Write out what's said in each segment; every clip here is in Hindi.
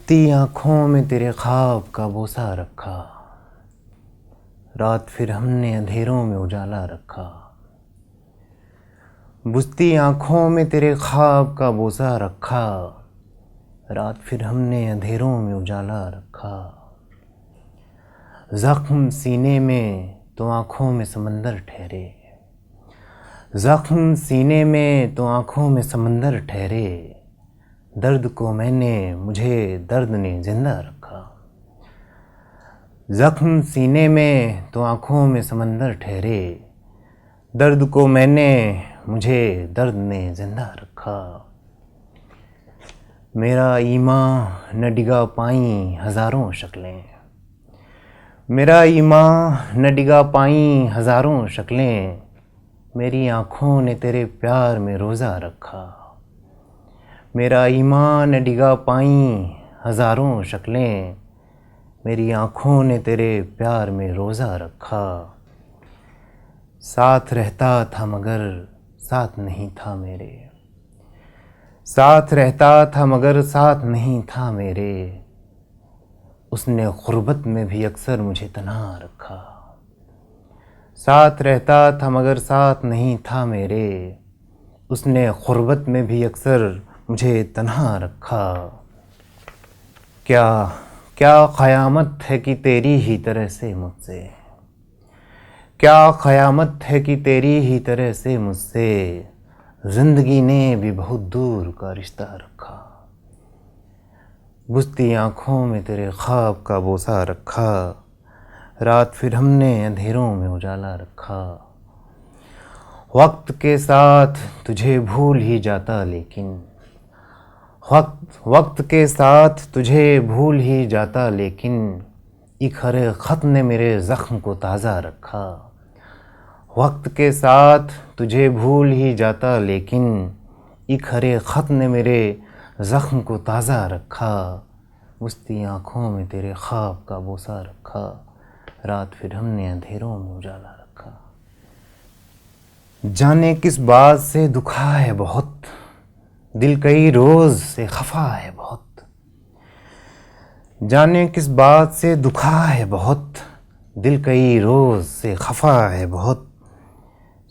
बुझती आँखों में तेरे ख्वाब का बोसा रखा, रात फिर हमने अंधेरों में उजाला रखा। बुझती आँखों में तेरे ख्वाब का बोसा रखा, रात फिर हमने अंधेरों में उजाला रखा। ज़ख्म सीने में तो आँखों में समंदर ठहरे, ज़ख्म सीने में तो आँखों में समंदर ठहरे। दर्द को मैंने मुझे दर्द ने जिंदा रखा। ज़ख्म सीने में तो आँखों में समंदर ठहरे, दर्द को मैंने मुझे दर्द ने जिंदा रखा। मेरा ईमान न डिगा पाई हज़ारों शक्लें, मेरा ईमान न डिगा पाई हज़ारों शक्लें। मेरी आँखों ने तेरे प्यार में रोज़ा रखा। मेरा ईमान न डिगा पाई हज़ारों शक्लें, मेरी आँखों ने तेरे प्यार में रोज़ा रखा। साथ रहता था मगर साथ नहीं था मेरे, साथ रहता था मगर साथ नहीं था मेरे। उसने ग़ुर्बत में भी अक्सर मुझे तन्हा रखा। साथ रहता था मगर साथ नहीं था मेरे, उसने ग़ुर्बत में भी अक्सर मुझे तन्हा रखा। क्या क्या क़यामत है कि तेरी ही तरह से मुझसे, क्या क़यामत है कि तेरी ही तरह से मुझसे ज़िंदगी ने भी बहुत दूर का रिश्ता रखा। बुझती आँखों में तेरे ख्वाब का बोसा रखा, रात फिर हमने अंधेरों में उजाला रखा। वक्त के साथ तुझे भूल ही जाता लेकिन, वक्त के साथ तुझे भूल ही जाता लेकिन, एक हरे ख़त ने मेरे ज़ख्म को ताज़ा रखा। वक्त के साथ तुझे भूल ही जाता लेकिन, एक हरे ख़त ने मेरे ज़ख्म को ताज़ा रखा। बुझती आँखों में तेरे ख्वाब का बोसा रखा, रात फिर हमने अंधेरों में उजाला रखा। जाने किस बात से दुखा है बहुत, दिल कई रोज़ से खफा है बहुत। जाने किस बात से दुखा है बहुत, दिल कई रोज़ से खफा है बहुत।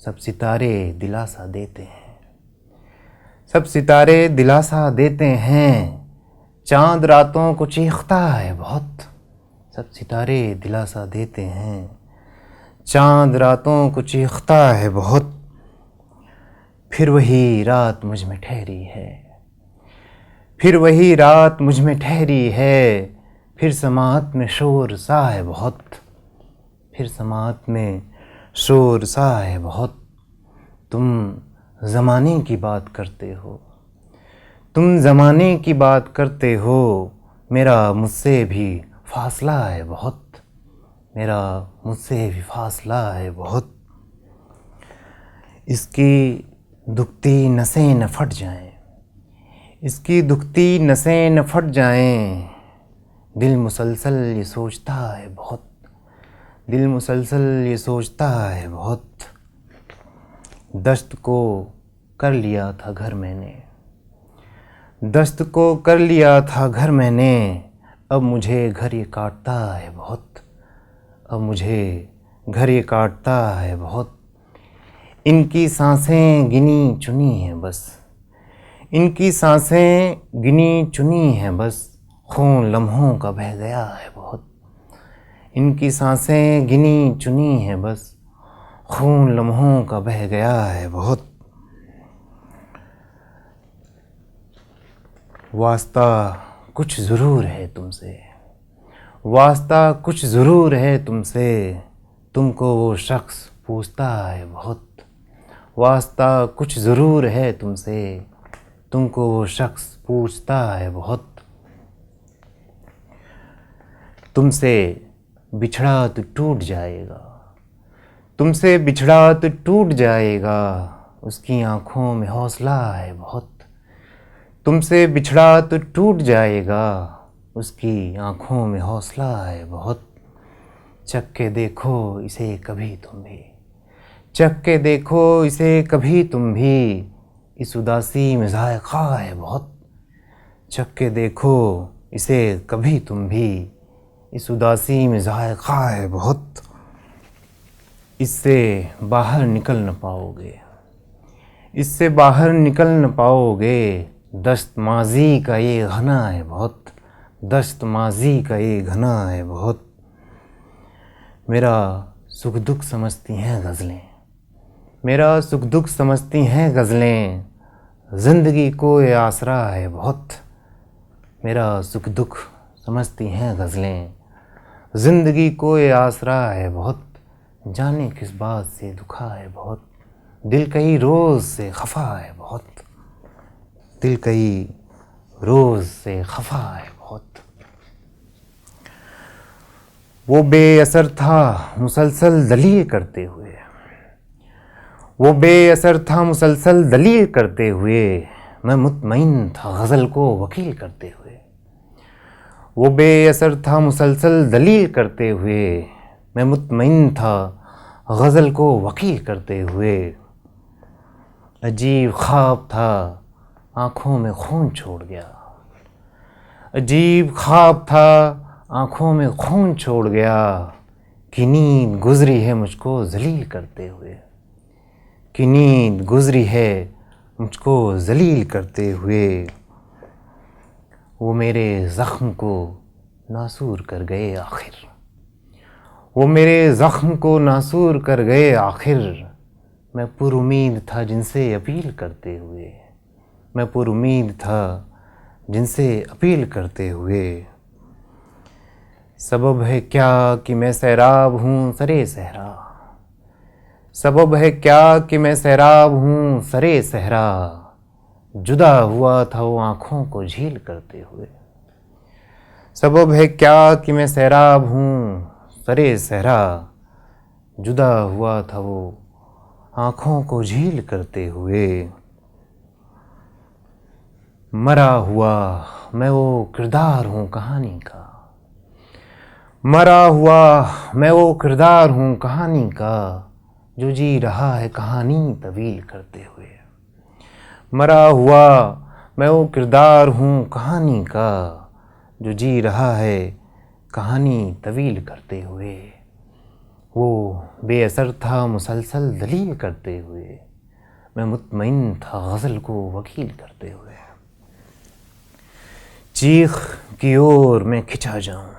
सब सितारे दिलासा देते हैं, सब सितारे दिलासा देते हैं, चाँद रातों को चीखता है बहुत। सब सितारे दिलासा देते हैं, चाँद रातों को चीखता है बहुत। फिर वही रात मुझ में ठहरी है, फिर वही रात मुझ में ठहरी है। फिर समात में शोर सा है बहुत, फिर समात में शोर सा है बहुत। तुम ज़माने की बात करते हो, तुम ज़माने की बात करते हो, मेरा मुझसे भी फासला है बहुत, मेरा मुझसे भी फासला है बहुत। इसकी दुखती नसें न फट जाएं, इसकी दुखती नसें न फट जाएं। दिल मुसलसल ये सोचता है बहुत, दिल मुसलसल ये सोचता है बहुत। दस्त को कर लिया था घर मैंने, दस्त को कर लिया था घर मैंने। अब मुझे घर ये काटता है बहुत, अब मुझे घर ये काटता है बहुत। इनकी सांसें गिनी चुनी हैं बस, इनकी सांसें गिनी चुनी हैं बस। खून लम्हों का बह गया है बहुत, इनकी सांसें गिनी चुनी हैं बस। खून लम्हों का बह गया है बहुत। वास्ता कुछ ज़रूर है तुमसे, वास्ता कुछ ज़रूर है तुमसे, तुमको वो शख्स पूछता है बहुत। वास्ता कुछ ज़रूर है तुमसे, तुमको वो शख्स पूछता है बहुत। तुमसे बिछड़ा तो टूट जाएगा, तुमसे बिछड़ा तो टूट जाएगा, उसकी आँखों में हौसला है बहुत। तुमसे बिछड़ा तो टूट जाएगा, उसकी आँखों में हौसला है बहुत। चख के देखो इसे कभी तुम भी, चख के देखो इसे कभी तुम भी, इस उदासी में ज़ायक़ा है बहुत। चख के देखो इसे कभी तुम भी, इस उदासी में ज़ायक़ा है बहुत, इससे बाहर निकल न पाओगे, इससे बाहर निकल न पाओगे। दस्त माज़ी का ये घना है बहुत, दस्त माज़ी का ये घना है बहुत। मेरा सुख दुख समझती हैं गज़लें, मेरा सुख दुख समझती हैं गज़लें, ज़िंदगी को ये आसरा है बहुत। मेरा सुख दुख समझती हैं गज़लें, ज़िंदगी को ये आसरा है बहुत। जाने किस बात से दुखा है बहुत, दिल कई रोज़ से खफा है बहुत, दिल कई रोज़ से खफा है बहुत। वो बेअसर था मुसलसल दलील करते हुए, वो बेअसर था मुसलसल दलील करते हुए, मैं मुतमईन था गज़ल को वकील करते हुए। वो बेअसर था मुसलसल दलील करते हुए, मैं मुतमईन था गज़ल को वकील करते हुए। अजीब ख्वाब था आँखों में खून छोड़ गया, अजीब ख्वाब था आँखों में खून छोड़ गया, कि नींद गुज़री है मुझको ज़लील करते हुए, कि नींद गुज़री है मुझको ज़लील करते हुए। वो मेरे ज़ख्म को नासूर कर गए आखिर, वो मेरे ज़ख्म को नासूर कर गए आखिर। मैं पुरुमीद था जिनसे अपील करते हुए, मैं पुरुमीद था जिनसे अपील करते हुए। सबब है क्या कि मैं सैराब हूँ सरे सहरा, सबब है क्या कि मैं सैराब हूँ सरे सहरा, जुदा हुआ था वो आँखों को झील करते हुए। सबब है क्या कि मैं सैराब हूँ सरे सहरा, जुदा हुआ था वो आँखों को झील करते हुए। मरा हुआ मैं वो किरदार हूँ कहानी का, मरा हुआ मैं वो किरदार हूँ कहानी का, जो जी रहा है कहानी तवील करते हुए। मरा हुआ मैं वो किरदार हूँ कहानी का, जो जी रहा है कहानी तवील करते हुए। वो बेअसर था मुसलसल दलील करते हुए, मैं मुतमईन था गज़ल को वकील करते हुए। चीख की ओर मैं खिंचा जाऊँ,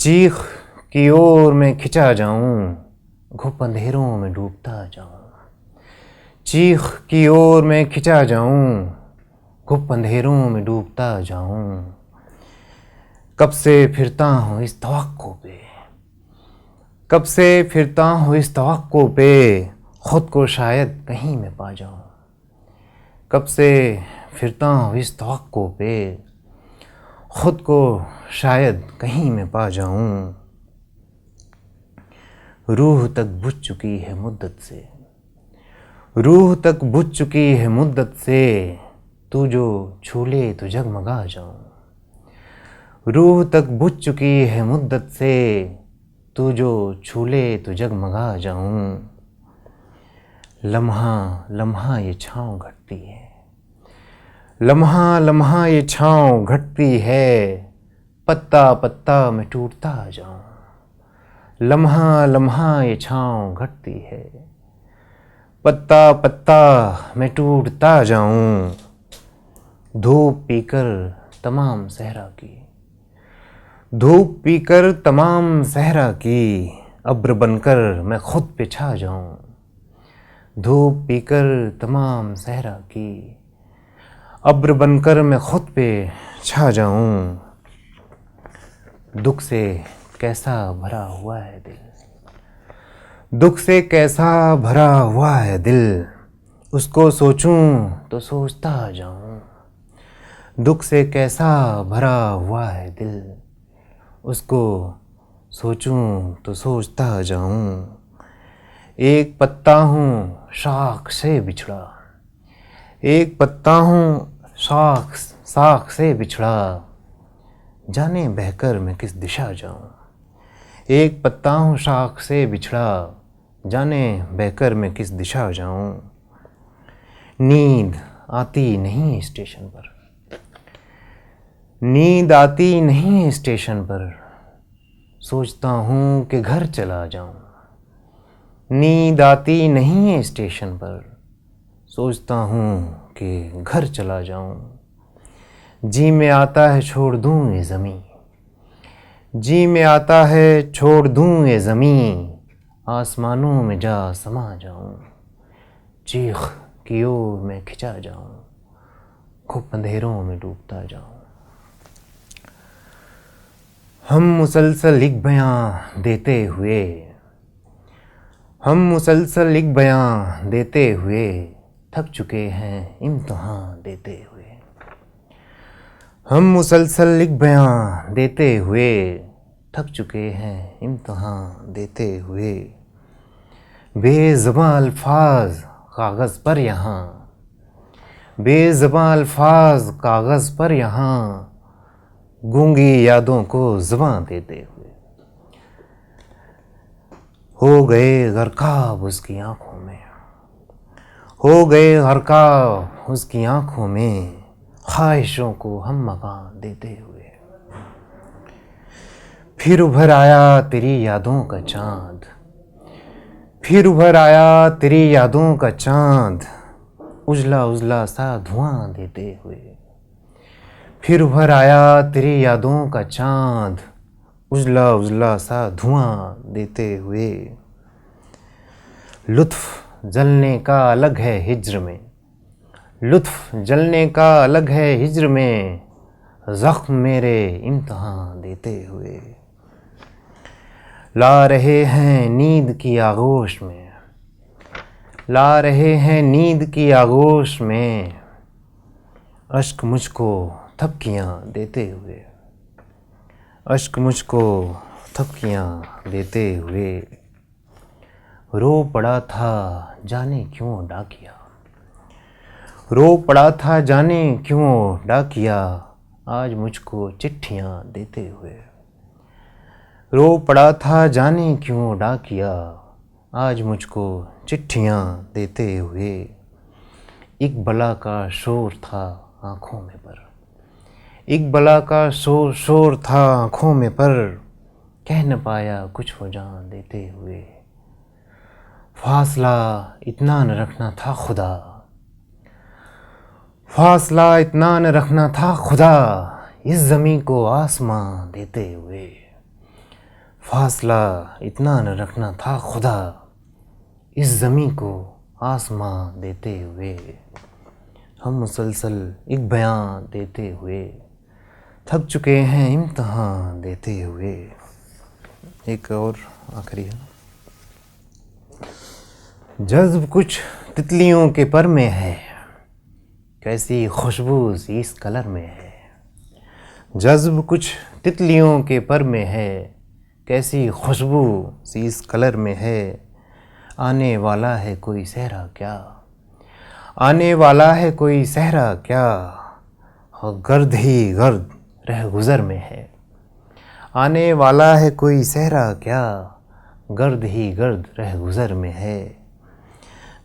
चीख की ओर मैं खिंचा जाऊँ, घुप अंधेरों में डूबता जाऊँ। चीख की ओर मैं खिंचा जाऊँ, घुप अंधेरों में डूबता जाऊँ। कब से फिरता हूँ इस तवक्को पे, कब से फिरता हूँ इस तवक्को पे, खुद को शायद कहीं मैं पा जाऊँ। कब से फिरता हूँ इस तवक्को पे, खुद को शायद कहीं मैं पा जाऊँ। रूह तक बुझ चुकी है मुद्दत से, रूह तक बुझ चुकी है मुद्दत से, तू जो छू ले तो जगमगा जाऊँ। रूह तक बुझ चुकी है मुद्दत से, तू जो छू ले तो जगमगा जाऊँ। लम्हा लम्हा ये छाँव घटती है, लम्हा लम्हा ये छाँव घटती है, पत्ता पत्ता मैं टूटता जाऊँ। लम्हा लम्हा ये छाँव घटती है, पत्ता पत्ता मैं टूटता जाऊँ। धूप पीकर तमाम सहरा की, धूप पीकर तमाम सहरा की, अब्र बनकर मैं खुद पे छा जाऊँ। धूप पीकर तमाम सहरा की, अब्र बनकर मैं खुद पे छा जाऊँ। दुख से कैसा भरा हुआ है दिल, दुख से कैसा भरा हुआ है दिल, उसको सोचूं तो सोचता जाऊं। दुख से कैसा भरा हुआ है दिल, उसको सोचूं तो सोचता जाऊं। एक पत्ता हूँ शाख से बिछड़ा, एक पत्ता हूँ शाख से बिछड़ा, जाने बहकर मैं किस दिशा जाऊँ। एक पत्ता हूँ शाख से बिछड़ा, जाने बहकर मैं किस दिशा जाऊँ। नींद आती नहीं स्टेशन पर, नींद आती नहीं है स्टेशन पर, सोचता हूँ कि घर चला जाऊँ। नींद आती नहीं है स्टेशन पर, सोचता हूँ कि घर चला जाऊँ। जी में आता है छोड़ दूँ ये ज़मीं, जी में आता है छोड़ दूँ ये ज़मीं, आसमानों में जा समा जाऊँ। चीख की ओर मैं खिंचा जाऊँ, खूब अंधेरों में डूबता जाऊँ। हम मुसलसल एक बयां देते हुए, हम मुसलसल एक बयां देते हुए, थक चुके हैं इम्तिहान देते हुए। हम मुसलसल एक बयां देते हुए, थक चुके हैं इम्तिहान देते हुए। बेज़बां अल्फाज कागज़ पर यहाँ, बेज़बां अल्फाज कागज़ पर यहाँ, गूंगी यादों को ज़बां देते हुए। हो गए गर्काब उसकी आंखों में, हो गए गर्काब उसकी आंखों में, ख्वाहिशों को हम मकान देते हुए। फिर उभर आया तेरी यादों का चांद, फिर उभर आया तेरी यादों का चांद, उजला उजला सा धुआं देते हुए। फिर उभर आया तेरी यादों का चांद, उजला उजला सा धुआं देते हुए। लुत्फ जलने का अलग है हिज्र में, लुत्फ जलने का अलग है हिज्र में, ज़ख्म मेरे इम्तिहान देते हुए। ला रहे हैं नींद की आगोश में, ला रहे हैं नींद की आगोश में, अश्क मुझको थपकियाँ देते हुए, अश्क मुझको थपकियाँ देते हुए। रो पड़ा था जाने क्यों डाकिया, रो पड़ा था जाने क्यों डाकिया, आज मुझको चिट्ठियाँ देते हुए। रो पड़ा था जाने क्यों डाकिया, आज मुझको चिट्ठियाँ देते हुए। एक बला का शोर था आँखों में पर, एक बला का शोर शोर था आँखों में पर, कह न पाया कुछ वो जान देते हुए। फासला इतना न रखना था खुदा, फासला इतना न रखना था खुदा, इस ज़मीं को आसमां देते हुए। फासला इतना न रखना था खुदा, इस ज़मीं को आसमां देते हुए। हम मुसलसल एक बयां देते हुए, थक चुके हैं इम्तिहान देते हुए। एक और आखिरी है। जज्ब कुछ तितलियों के पर में है, कैसी खुशबू सी इस कलर में है। जज्ब कुछ तितलियों के पर में है, कैसी खुशबू सी इस कलर में है। आने वाला है कोई सहरा क्या, आने वाला है कोई सहरा क्या, गर्द ही गर्द रह गुज़र में है। आने वाला है कोई सहरा क्या, गर्द ही गर्द रह गुज़र में है।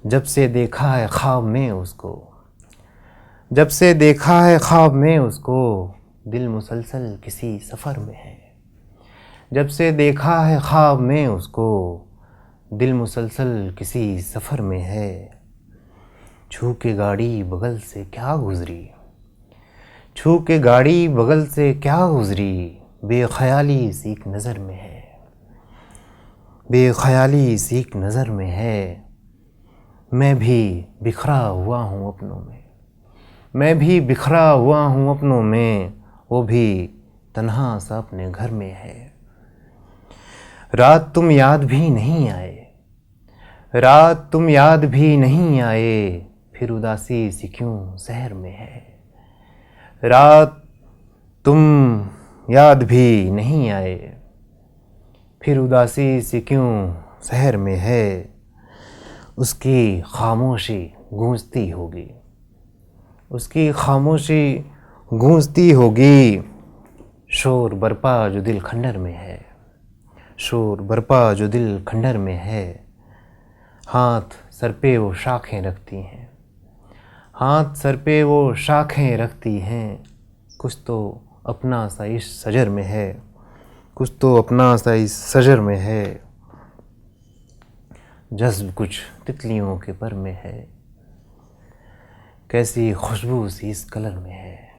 जब से देखा है ख्वाब में उसको, जब से देखा है ख्वाब में उसको, दिल मुसलसल किसी सफ़र में है। जब से देखा है ख्वाब में उसको, दिल मुसलसल किसी सफ़र में है। छू के गाड़ी बगल से क्या गुज़री, छू के गाड़ी बगल से क्या गुज़री, बेख्याली सी एक नज़र में है, बेख्याली सी एक नज़र में है। मैं भी बिखरा हुआ हूँ अपनों में, मैं भी बिखरा हुआ हूँ अपनों में, वो भी तन्हा सा अपने घर में है। रात तुम याद भी नहीं आए, रात तुम याद भी नहीं आए, फिर उदासी सी क्यों शहर में है। रात तुम याद भी नहीं आए, फिर उदासी सी क्यों शहर में है। उसकी खामोशी गूंजती होगी, उसकी खामोशी गूंजती होगी, शोर बरपा जो दिल खंडर में है, शोर बरपा जो दिल खंडर में है। हाथ सर पे वो शाखें रखती हैं, हाथ सर पे वो शाखें रखती हैं, कुछ तो अपना सा इस सजर में है, कुछ तो अपना सा इस सजर में है, जज्ब कुछ तितलियों के पर में है, कैसी खुशबू सी इस कलर में है।